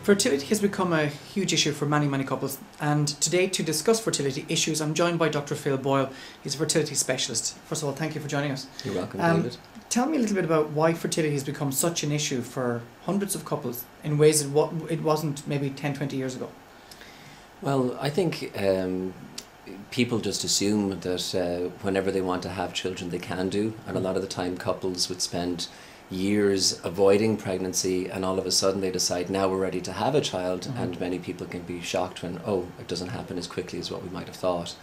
Fertility has become a huge issue for many couples, and today to discuss fertility issues I'm joined by Dr. Phil Boyle. He's a fertility specialist. First of all, thank you for joining us. You're welcome, David. Tell me a little bit about why fertility has become such an issue for hundreds of couples in ways that it wasn't maybe 10-20 years ago. Well, I think people just assume that whenever they want to have children they can do, and a lot of the time couples would spend years avoiding pregnancy, and all of a sudden they decide now we're ready to have a child. And many people can be shocked when, oh, it doesn't happen as quickly as what we might have thought.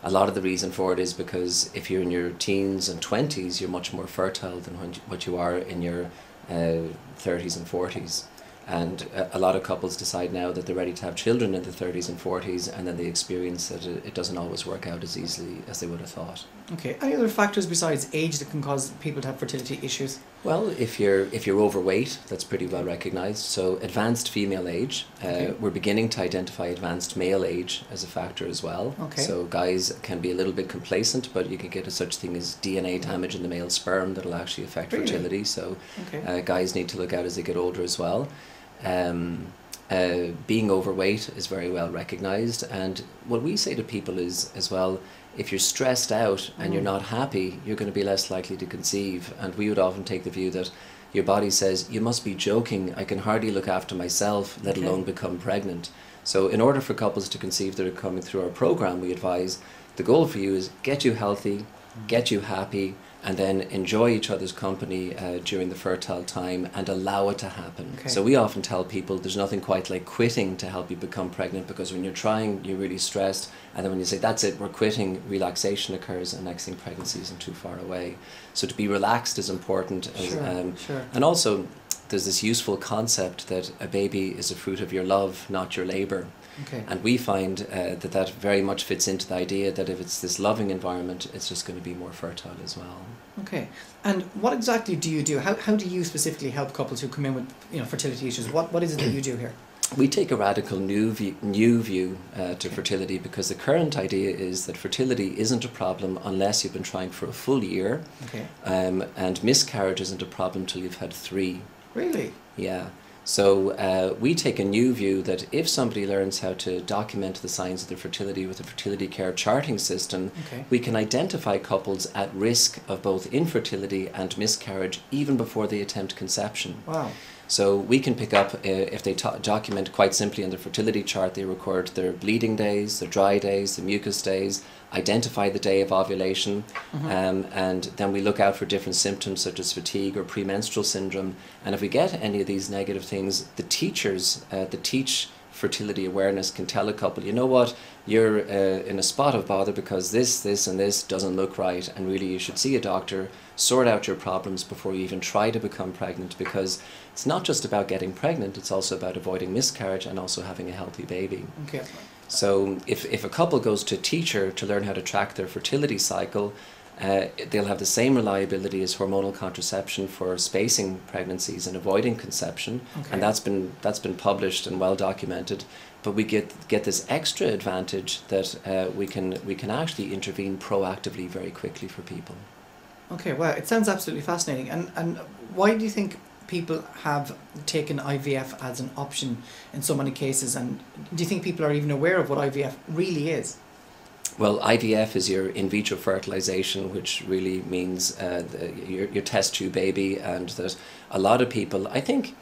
A lot of the reason for it is because if you're in your teens and 20s, you're much more fertile than what you are in your 30s and 40s. And a lot of couples decide now that they're ready to have children in the 30s and 40s, and then they experience that it doesn't always work out as easily as they would have thought. Okay. Any other factors besides age that can cause people to have fertility issues? Well, if you're overweight, that's pretty well recognised. So advanced female age, we're beginning to identify advanced male age as a factor as well. Okay. So guys can be a little bit complacent, but you can get a such thing as DNA damage in the male sperm that'll actually affect fertility. So guys need to look out as they get older as well. Being overweight is very well recognised, and what we say to people is as well, if you're stressed out and you're not happy, you're going to be less likely to conceive. And we would often take the view that your body says, you must be joking, I can hardly look after myself, let alone become pregnant. So in order for couples to conceive that are coming through our program, we advise the goal for you is get you healthy, get you happy, and then enjoy each other's company during the fertile time and allow it to happen. So we often tell people there's nothing quite like quitting to help you become pregnant, because when you're trying, you're really stressed, and then when you say, that's it, we're quitting, relaxation occurs, and next thing pregnancy isn't too far away. So to be relaxed is important. And also, there's this useful concept that a baby is a fruit of your love, not your labour. And we find that very much fits into the idea that if it's this loving environment, it's just going to be more fertile as well. Okay. And what exactly do you do? How do you specifically help couples who come in with fertility issues? What is it that you do here? We take a radical new view to fertility, because the current idea is that fertility isn't a problem unless you've been trying for a full year. And miscarriage isn't a problem till you've had 3. Really? Yeah. So we take a new view that if somebody learns how to document the signs of their fertility with a fertility care charting system, we can identify couples at risk of both infertility and miscarriage even before they attempt conception. Wow. So we can pick up, if they document quite simply on the fertility chart, they record their bleeding days, their dry days, the mucus days, identify the day of ovulation, and then we look out for different symptoms such as fatigue or premenstrual syndrome. And if we get any of these negative things, the teachers that teach fertility awareness can tell a couple, you know what, you're in a spot of bother because this and this doesn't look right, and really you should see a doctor, sort out your problems before you even try to become pregnant, because it's not just about getting pregnant, it's also about avoiding miscarriage and also having a healthy baby. So if a couple goes to a teacher to learn how to track their fertility cycle, they'll have the same reliability as hormonal contraception for spacing pregnancies and avoiding conception, and that's been published and well documented. But we get this extra advantage that we can actually intervene proactively very quickly for people. Okay, well, it sounds absolutely fascinating. And why do you think people have taken IVF as an option in so many cases? And do you think people are even aware of what IVF really is? Well, IVF is your in vitro fertilization, which really means your test tube baby, and that a lot of people, I think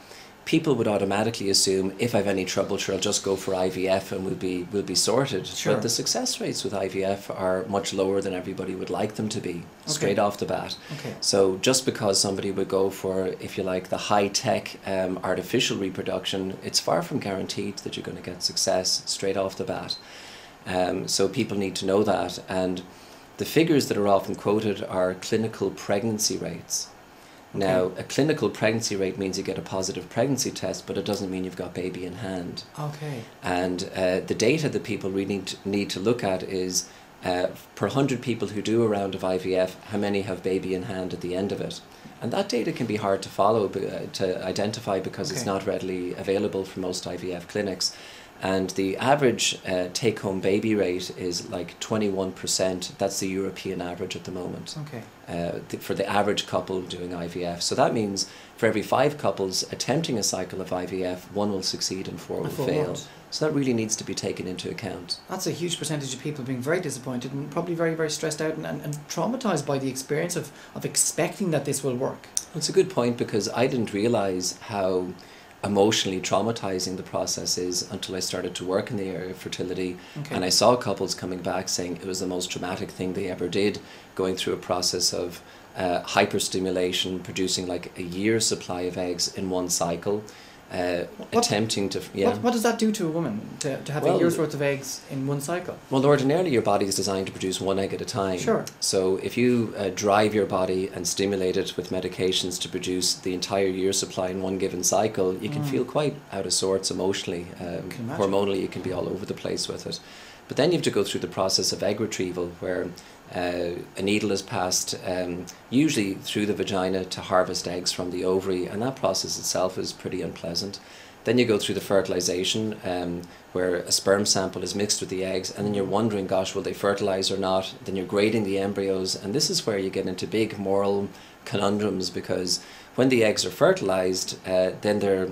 people would automatically assume, if I have any trouble, sure, I'll just go for IVF and we'll be sorted. But the success rates with IVF are much lower than everybody would like them to be, straight off the bat. So just because somebody would go for, if you like, the high-tech artificial reproduction, it's far from guaranteed that you're going to get success straight off the bat. So people need to know that, and the figures that are often quoted are clinical pregnancy rates. Now, a clinical pregnancy rate means you get a positive pregnancy test, but it doesn't mean you've got baby in hand. And the data that people really need to look at is, per 100 people who do a round of IVF, how many have baby in hand at the end of it? And that data can be hard to follow, to identify, because it's not readily available for most IVF clinics. And the average take-home baby rate is like 21%. That's the European average at the moment. Okay. For the average couple doing IVF. So that means for every 5 couples attempting a cycle of IVF, 1 will succeed and 4 will fail. So that really needs to be taken into account. That's a huge percentage of people being very disappointed and probably very, very stressed out and traumatised by the experience of expecting that this will work. It's a good point, because I didn't realise how emotionally traumatizing the process is until I started to work in the area of fertility. Okay. And I saw couples coming back saying it was the most traumatic thing they ever did, going through a process of hyperstimulation, producing like a year's supply of eggs in one cycle, attempting to... What does that do to a woman, to have a year's worth of eggs in one cycle? Well, ordinarily your body is designed to produce 1 egg at a time. Sure. So if you drive your body and stimulate it with medications to produce the entire year's supply in one given cycle, you can feel quite out of sorts emotionally. Hormonally, you can be all over the place with it. But then you have to go through the process of egg retrieval, where a needle is passed usually through the vagina to harvest eggs from the ovary, and that process itself is pretty unpleasant. Then you go through the fertilization, where a sperm sample is mixed with the eggs, and then you're wondering, gosh, will they fertilize or not? Then you're grading the embryos, and this is where you get into big moral conundrums, because when the eggs are fertilized, then they're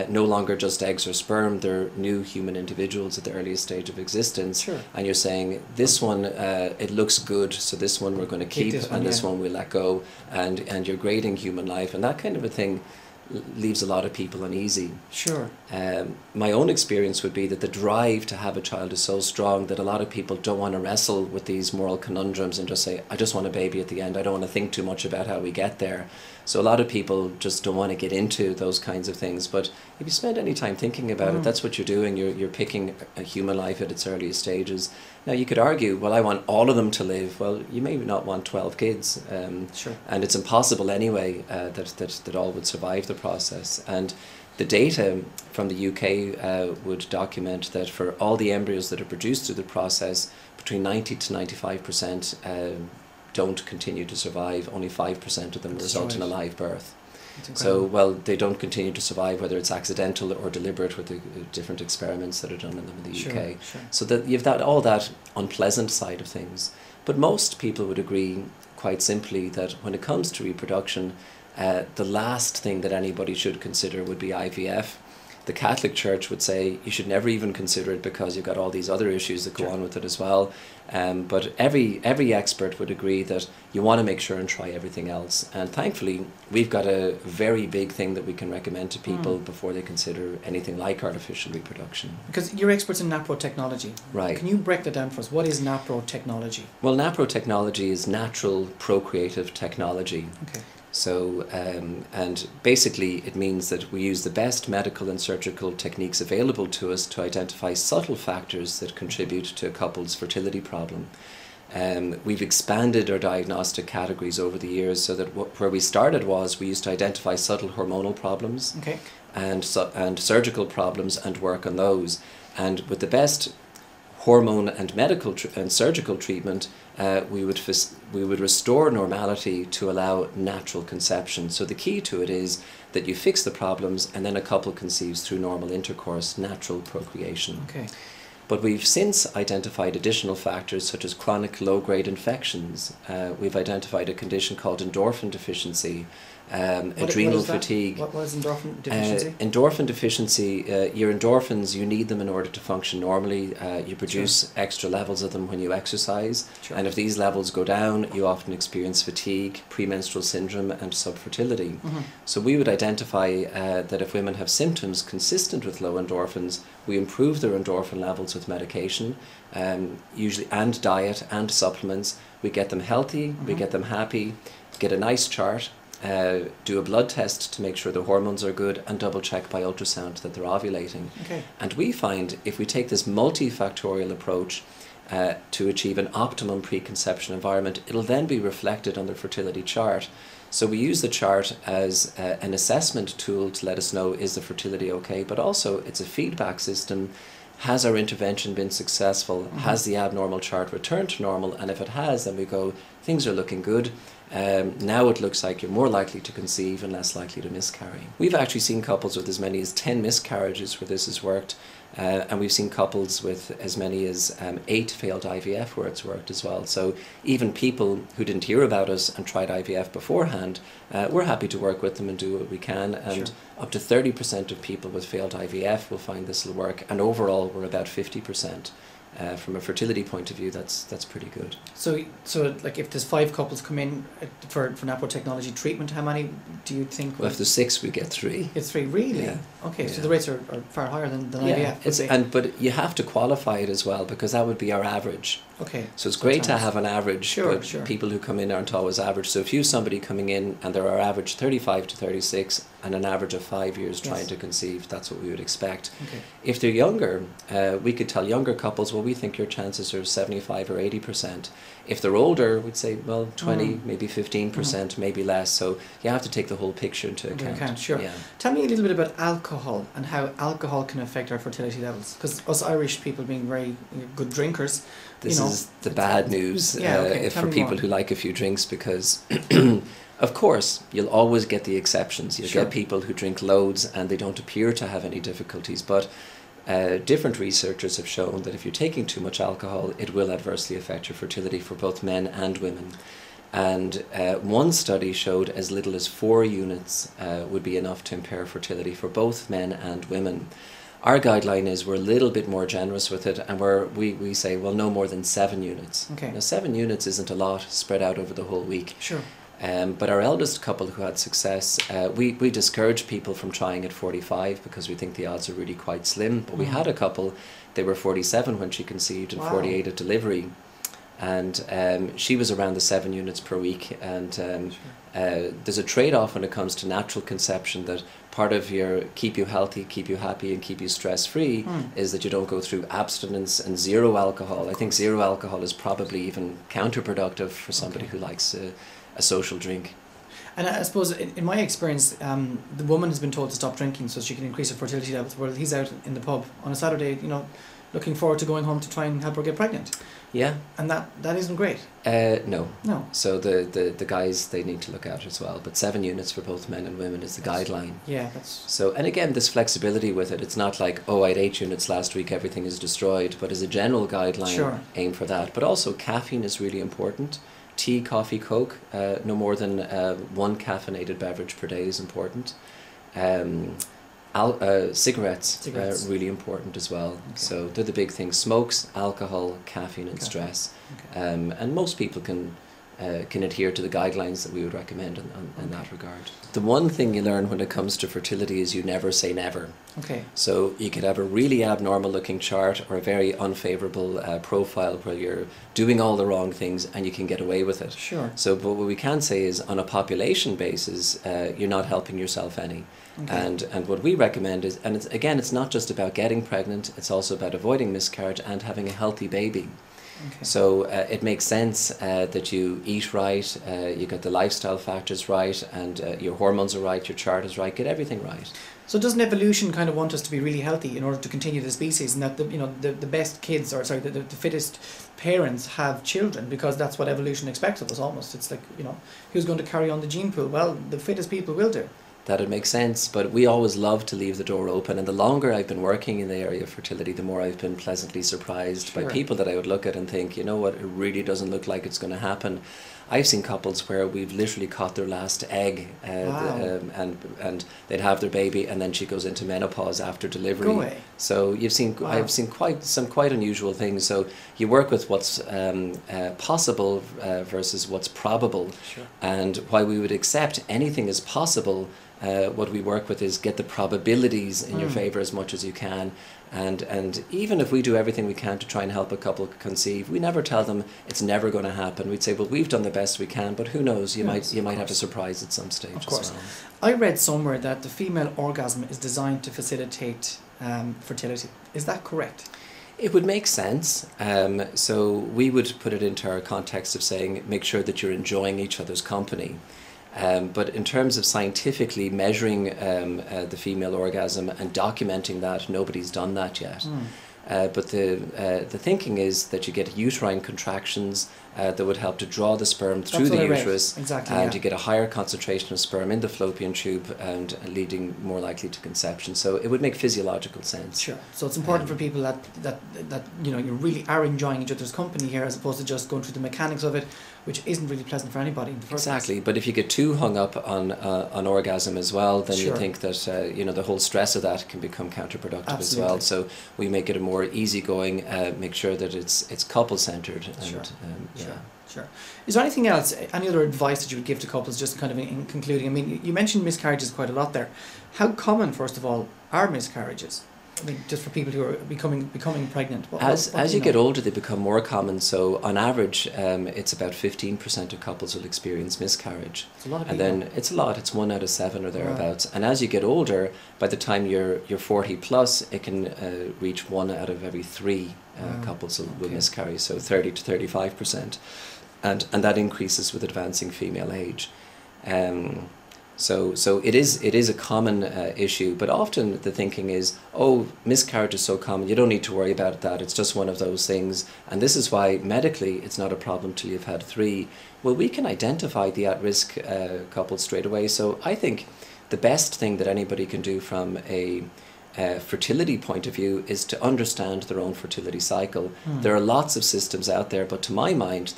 no longer just eggs or sperm, they're new human individuals at the earliest stage of existence. Sure. And you're saying, this one, it looks good, so this one we're going to keep, and this one we'll let go, and you're grading human life, and that kind of a thing leaves a lot of people uneasy. Sure. My own experience would be that the drive to have a child is so strong that a lot of people don't want to wrestle with these moral conundrums and just say, I just want a baby at the end, I don't want to think too much about how we get there. So a lot of people just don't want to get into those kinds of things. But if you spend any time thinking about it, that's what you're doing. You're picking a human life at its earliest stages. Now you could argue, well, I want all of them to live. Well, you may not want 12 kids. Sure. And it's impossible anyway that all would survive the process. And the data from the UK would document that for all the embryos that are produced through the process, between 90 to 95% don't continue to survive. Only 5% of them result in a live birth. So, well, they don't continue to survive, whether it's accidental or deliberate, with the different experiments that are done in them in the UK. Sure. So that you've all that unpleasant side of things. But most people would agree quite simply that when it comes to reproduction, the last thing that anybody should consider would be IVF. The Catholic Church would say you should never even consider it because you've got all these other issues that go on with it as well. But every expert would agree that you want to make sure and try everything else. And thankfully, we've got a very big thing that we can recommend to people before they consider anything like artificial reproduction. Because you're experts in NAPRO technology. Right. Can you break that down for us? What is NAPRO technology? Well, NAPRO technology is natural procreative technology. Okay. So, and basically it means that we use the best medical and surgical techniques available to us to identify subtle factors that contribute to a couple's fertility problem. We've expanded our diagnostic categories over the years, so that where we started was we used to identify subtle hormonal problems, okay, and surgical problems and work on those. And with the best hormone and medical and surgical treatment, we would restore normality to allow natural conception. So the key to it is that you fix the problems, and then a couple conceives through normal intercourse, natural procreation. Okay. But we've since identified additional factors such as chronic low-grade infections. We've identified a condition called endorphin deficiency, adrenal fatigue. What is endorphin deficiency? Endorphin deficiency, your endorphins, you need them in order to function normally. You produce extra levels of them when you exercise. Sure. And if these levels go down, you often experience fatigue, premenstrual syndrome and subfertility. So we would identify that if women have symptoms consistent with low endorphins, we improve their endorphin levels with medication, usually, and diet and supplements. We get them healthy, we get them happy, get a nice chart, do a blood test to make sure the hormones are good, and double check by ultrasound that they're ovulating. Okay. And we find if we take this multifactorial approach to achieve an optimum preconception environment, it'll then be reflected on the fertility chart. So we use the chart as an assessment tool to let us know, is the fertility okay, but also it's a feedback system. Has our intervention been successful? Has the abnormal chart returned to normal? And if it has, then we go, things are looking good. Now it looks like you're more likely to conceive and less likely to miscarry. We've actually seen couples with as many as 10 miscarriages where this has worked. And we've seen couples with as many as 8 failed IVF where it's worked as well. So even people who didn't hear about us and tried IVF beforehand, we're happy to work with them and do what we can. And Sure. up to 30% of people with failed IVF will find this will work. And overall, we're about 50%. From a fertility point of view, that's pretty good. So like if there's 5 couples come in for Napo technology treatment, how many do you think? Well, if there's 6, we get 3. It's 3, really? Yeah. Okay, Yeah. so the rates are far higher than IVF. But you have to qualify it as well, because that would be our average. Okay. So it's great to have an average, Sure, but sure. people who come in aren't always average. So if you have somebody coming in and they're our average 35 to 36 and an average of 5 years trying to conceive, that's what we would expect. Okay. If they're younger, we could tell younger couples, well, we think your chances are 75 or 80%. If they're older, we'd say, well, 20, maybe 15%, maybe less. So you have to take the whole picture into account. Sure. Yeah. Tell me a little bit about alcohol and how alcohol can affect our fertility levels. Because us Irish people being very good drinkers, This is the bad news Tell for me people more. who like a few drinks, because of course you'll always get the exceptions. You'll Sure. get people who drink loads and they don't appear to have any difficulties, but different researchers have shown that if you're taking too much alcohol, it will adversely affect your fertility for both men and women. And one study showed as little as 4 units would be enough to impair fertility for both men and women. Our guideline is we're a little bit more generous with it, and we say, well, no more than 7 units. Okay. Now, 7 units isn't a lot spread out over the whole week. Sure. But our eldest couple who had success, we discourage people from trying at 45 because we think the odds are really quite slim. But we had a couple, they were 47 when she conceived and 48 at delivery. And she was around the 7 units per week. And there's a trade-off when it comes to natural conception, that part of your keep you healthy, keep you happy and keep you stress-free is that you don't go through abstinence and 0 alcohol. I think 0 alcohol is probably even counterproductive for somebody who likes a social drink. And I suppose in my experience, the woman has been told to stop drinking so she can increase her fertility levels, while he's out in the pub on a Saturday, looking forward to going home to try and help her get pregnant. Yeah. And that isn't great. No. No. So the guys, they need to look out as well. But 7 units for both men and women is the guideline. Yeah, that's... So, and again, this flexibility with it. It's not like, oh, I had 8 units last week, everything is destroyed. But as a general guideline, Sure. aim for that. But also caffeine is really important. Tea, coffee, Coke, no more than 1 caffeinated beverage per day is important. Cigarettes are really important as well. Okay. So they're the big things: smokes, alcohol, caffeine and stress. Okay. And most people can adhere to the guidelines that we would recommend in that regard. The one thing you learn when it comes to fertility is you never say never. Okay. So you could have a really abnormal looking chart or a very unfavourable profile where you're doing all the wrong things and you can get away with it. Sure. So but what we can say is, on a population basis, you're not helping yourself any. Okay. And what we recommend is, and it's not just about getting pregnant, it's also about avoiding miscarriage and having a healthy baby. Okay. So it makes sense that you eat right, you get the lifestyle factors right, and your hormones are right, your chart is right, get everything right. So doesn't evolution kind of want us to be really healthy in order to continue the species, and that the best kids, or sorry, the fittest parents have children, because that's what evolution expects of us almost? It's like, who's going to carry on the gene pool? Well, the fittest people will do. That'd make sense, but we always love to leave the door open, and the longer I've been working in the area of fertility, the more I've been pleasantly surprised by people that I would look at and think, you know what, it really doesn't look like it's going to happen. I've seen couples where we've literally caught their last egg, and they'd have their baby, and then she goes into menopause after delivery. Go away. So you've seen, I've seen some quite unusual things. So you work with what's possible versus what's probable. Sure. And while we would accept anything as possible, what we work with is get the probabilities in your favour as much as you can. And even if we do everything we can to try and help a couple conceive, we never tell them it's never going to happen. We'd say, well, we've done the best we can, but who knows? You might have a surprise at some stage. Of course. As well. I read somewhere that the female orgasm is designed to facilitate fertility. Is that correct? It would make sense. So we would put it into our context of saying, make sure that you're enjoying each other's company. But in terms of scientifically measuring the female orgasm and documenting that, nobody's done that yet. But the thinking is that you get uterine contractions that would help to draw the sperm through the uterus, exactly, and you get a higher concentration of sperm in the fallopian tube and leading more likely to conception. So it would make physiological sense. Sure. So it's important for people that you know, you really are enjoying each other's company here, as opposed to just going through the mechanics of it, which isn't really pleasant for anybody in the first Exactly. place. But if you get too hung up on orgasm as well, then you think that you know, the whole stress of that can become counterproductive as well. So we make it a more easygoing, make sure that it's couple centered. Sure. Is there anything else, any other advice that you would give to couples, just kind of in concluding? I mean, you mentioned miscarriages quite a lot there. How common, first of all, are miscarriages? I mean, just for people who are becoming pregnant. As you get older, they become more common. So on average, it's about 15% of couples will experience miscarriage. It's a lot of and people. then it's a lot. It's 1 out of 7 or thereabouts. Wow. And as you get older, by the time you're 40 plus, it can reach 1 out of every 3 couples will miscarry. So 30 to 35%, and that increases with advancing female age. So it is a common issue, but often the thinking is, oh, miscarriage is so common, you don't need to worry about that, it's just one of those things, and this is why medically it's not a problem till you've had 3. Well, we can identify the at-risk couples straight away, so I think the best thing that anybody can do from a fertility point of view is to understand their own fertility cycle. There are lots of systems out there, but to my mind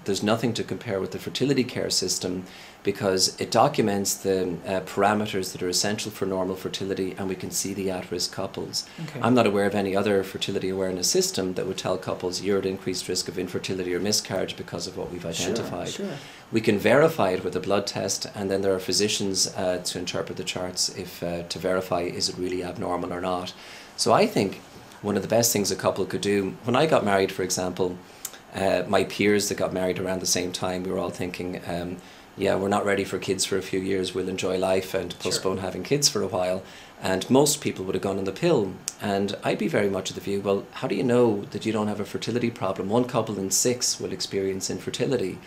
there's nothing to compare with the fertility care system, because it documents the parameters that are essential for normal fertility, and we can see the at-risk couples. I'm not aware of any other fertility awareness system that would tell couples you're at increased risk of infertility or miscarriage because of what we've identified. Sure. We can verify it with a blood test, and then there are physicians to interpret the charts to verify is it really abnormal or not. So I think one of the best things a couple could do, when I got married, for example, my peers that got married around the same time, we were all thinking, yeah, we're not ready for kids for a few years, we'll enjoy life and postpone having kids for a while. And most people would have gone on the pill. And I'd be very much of the view, well, how do you know that you don't have a fertility problem? 1 couple in 6 will experience infertility.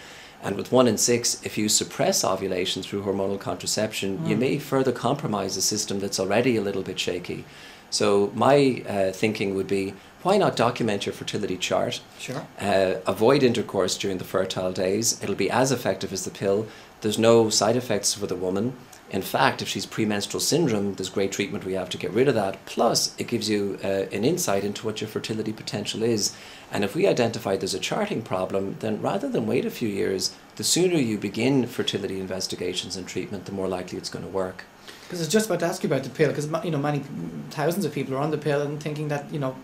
And with 1 in 6, if you suppress ovulation through hormonal contraception, you may further compromise a system that's already a little bit shaky. So my thinking would be, why not document your fertility chart? Sure. Avoid intercourse during the fertile days. It'll be as effective as the pill. There's no side effects for the woman. In fact, if she's premenstrual syndrome, there's great treatment we have to get rid of that. Plus, it gives you an insight into what your fertility potential is. And if we identify there's a charting problem, then rather than wait a few years, the sooner you begin fertility investigations and treatment, the more likely it's going to work. Because I was just about to ask you about the pill, because you know, many thousands of people are on the pill and thinking that, you know,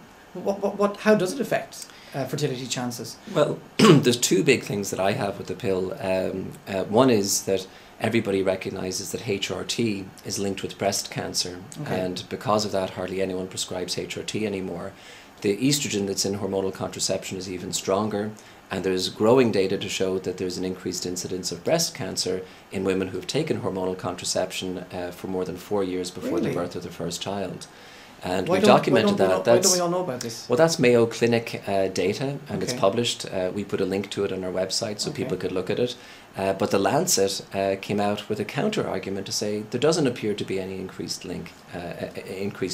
how does it affect fertility chances? Well, there's 2 big things that I have with the pill. One is that everybody recognises that HRT is linked with breast cancer, and because of that hardly anyone prescribes HRT anymore. The estrogen that's in hormonal contraception is even stronger, and there's growing data to show that there's an increased incidence of breast cancer in women who have taken hormonal contraception for more than 4 years before the birth of their first child. And we documented that. Why don't we all know about this? Well, that's Mayo Clinic data, and it's published. We put a link to it on our website so people could look at it. But the Lancet came out with a counter argument to say there doesn't appear to be any increased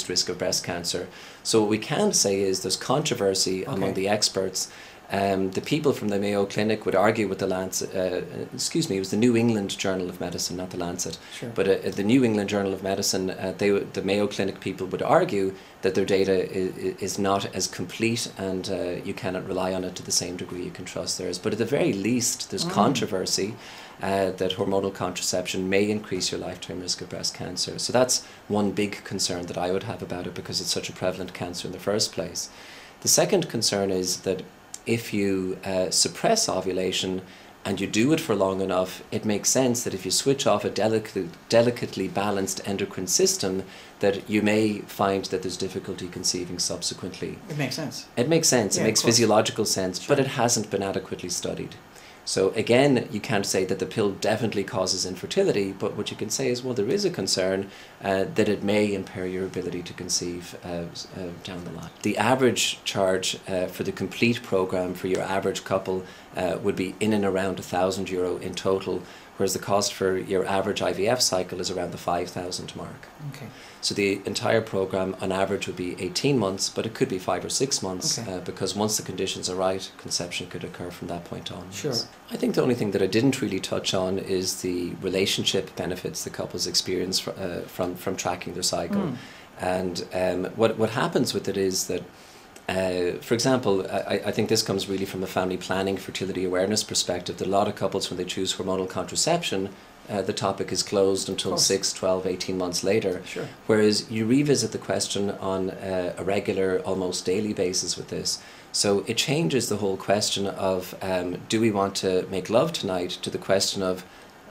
risk of breast cancer. So what we can say is there's controversy among the experts. The people from the Mayo Clinic would argue with the Lancet, it was the New England Journal of Medicine, not the Lancet, but the New England Journal of Medicine, the Mayo Clinic people would argue that their data is not as complete, and you cannot rely on it to the same degree you can trust theirs. But at the very least, there's controversy that hormonal contraception may increase your lifetime risk of breast cancer. So that's one big concern that I would have about it, because it's such a prevalent cancer in the first place. The second concern is that if you suppress ovulation and you do it for long enough, it makes sense that if you switch off a delicately balanced endocrine system, that you may find that there's difficulty conceiving subsequently. It makes sense. It makes sense. It makes physiological sense, but it hasn't been adequately studied. So again, you can't say that the pill definitely causes infertility, but what you can say is, well, there is a concern that it may impair your ability to conceive down the line. The average charge for the complete program for your average couple would be in and around €1,000 in total, whereas the cost for your average IVF cycle is around the 5,000 mark. Okay. So the entire program on average would be 18 months, but it could be 5 or 6 months, Okay. because once the conditions are right, conception could occur from that point on. Sure. I think the only thing that I didn't really touch on is the relationship benefits the couples experience from tracking their cycle. And what happens with it is that, for example, I think this comes really from a family planning, fertility awareness perspective, that a lot of couples, when they choose hormonal contraception, the topic is closed until 6, 12, 18 months later. Sure. Whereas you revisit the question on a regular, almost daily basis with this. So it changes the whole question of, do we want to make love tonight, to the question of,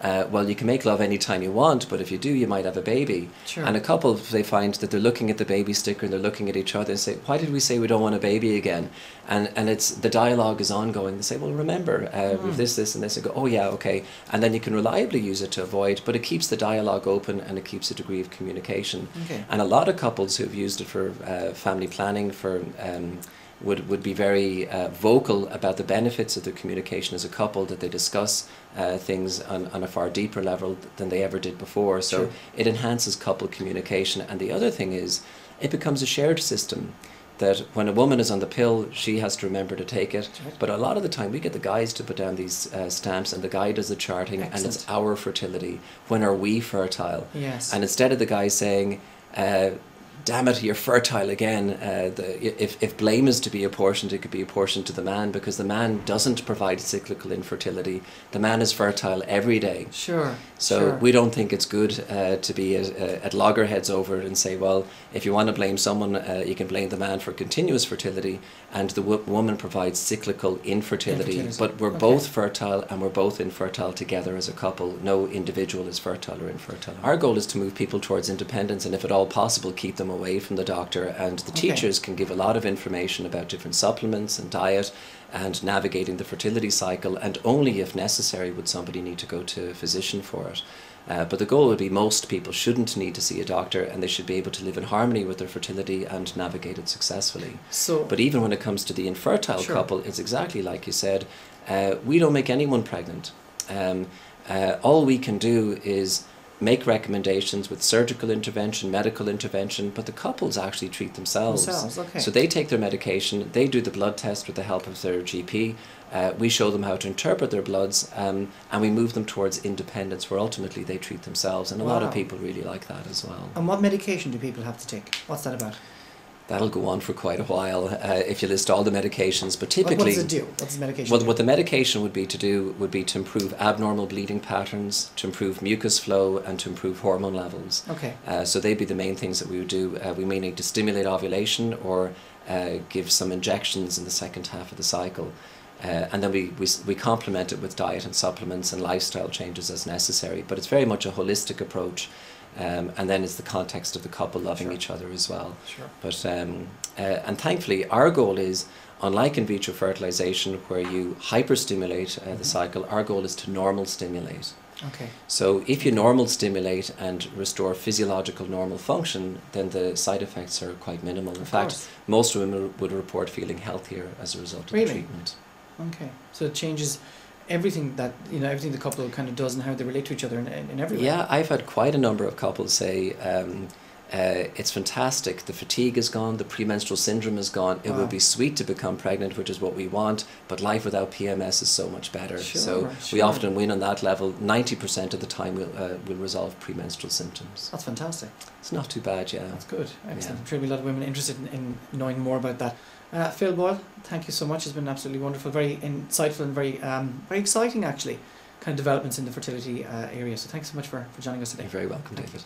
well, you can make love anytime you want, but if you do, you might have a baby. Sure. And a couple, they find that they're looking at the baby sticker and they're looking at each other and say, why did we say we don't want a baby again? And it's the dialogue is ongoing. They say, well, remember, with this and this, and go, oh yeah, okay. And then you can reliably use it to avoid, but it keeps the dialogue open and it keeps a degree of communication. Okay. And a lot of couples who've used it for family planning, for would be very vocal about the benefits of the communication as a couple, that they discuss things on a far deeper level than they ever did before. So Sure. it enhances couple communication. And the other thing is, it becomes a shared system, that when a woman is on the pill, she has to remember to take it. Right. But a lot of the time we get the guys to put down these stamps, and the guy does the charting. Excellent. And it's our fertility. When are we fertile? Yes. And instead of the guy saying, damn it, you're fertile again. If blame is to be apportioned, it could be apportioned to the man, because the man doesn't provide cyclical infertility. The man is fertile every day. Sure. So sure. we don't think it's good to be at loggerheads over it and say, well, if you want to blame someone, you can blame the man for continuous fertility, and the woman provides cyclical infertility. But we're both fertile and we're both infertile together as a couple. No individual is fertile or infertile. Our goal is to move people towards independence, and if at all possible, keep them away from the doctor. And the teachers can give a lot of information about different supplements and diet and navigating the fertility cycle, and only if necessary would somebody need to go to a physician for it. But the goal would be most people shouldn't need to see a doctor, and they should be able to live in harmony with their fertility and navigate it successfully. So, but even when it comes to the infertile couple, it's exactly like you said. We don't make anyone pregnant. All we can do is make recommendations with surgical intervention, medical intervention, but the couples actually treat themselves. Okay. So they take their medication, they do the blood test with the help of their GP, we show them how to interpret their bloods, and we move them towards independence, where ultimately they treat themselves, and a lot of people really like that as well. And what medication do people have to take? What's that about? That'll go on for quite a while if you list all the medications, but typically... What does it do? What's the medication Well, do? what the medication would be to improve abnormal bleeding patterns, to improve mucus flow, and to improve hormone levels. Okay. So they'd be the main things that we would do. We may need to stimulate ovulation, or give some injections in the second half of the cycle. And then we complement it with diet and supplements and lifestyle changes as necessary. But it's very much a holistic approach. And then it's the context of the couple loving each other as well. Sure. But and thankfully our goal is, unlike in vitro fertilization where you hyperstimulate the cycle, our goal is to normal stimulate. Okay. So if you normal stimulate and restore physiological normal function, then the side effects are quite minimal. In fact, most women would report feeling healthier as a result of the treatment. Okay. So it changes everything that, everything the couple kind of does and how they relate to each other in every way. Yeah, I've had quite a number of couples say, it's fantastic, the fatigue is gone, the premenstrual syndrome is gone, it would be sweet to become pregnant, which is what we want, but life without PMS is so much better. We often win on that level. 90% of the time we'll resolve premenstrual symptoms. That's fantastic. It's not too bad, yeah. That's good. Excellent. I'm sure there'll be a lot of women interested in knowing more about that. Phil Boyle, thank you so much. It's been absolutely wonderful, very insightful and very exciting actually, kind of developments in the fertility area. So thanks so much for joining us today. You're very welcome, David.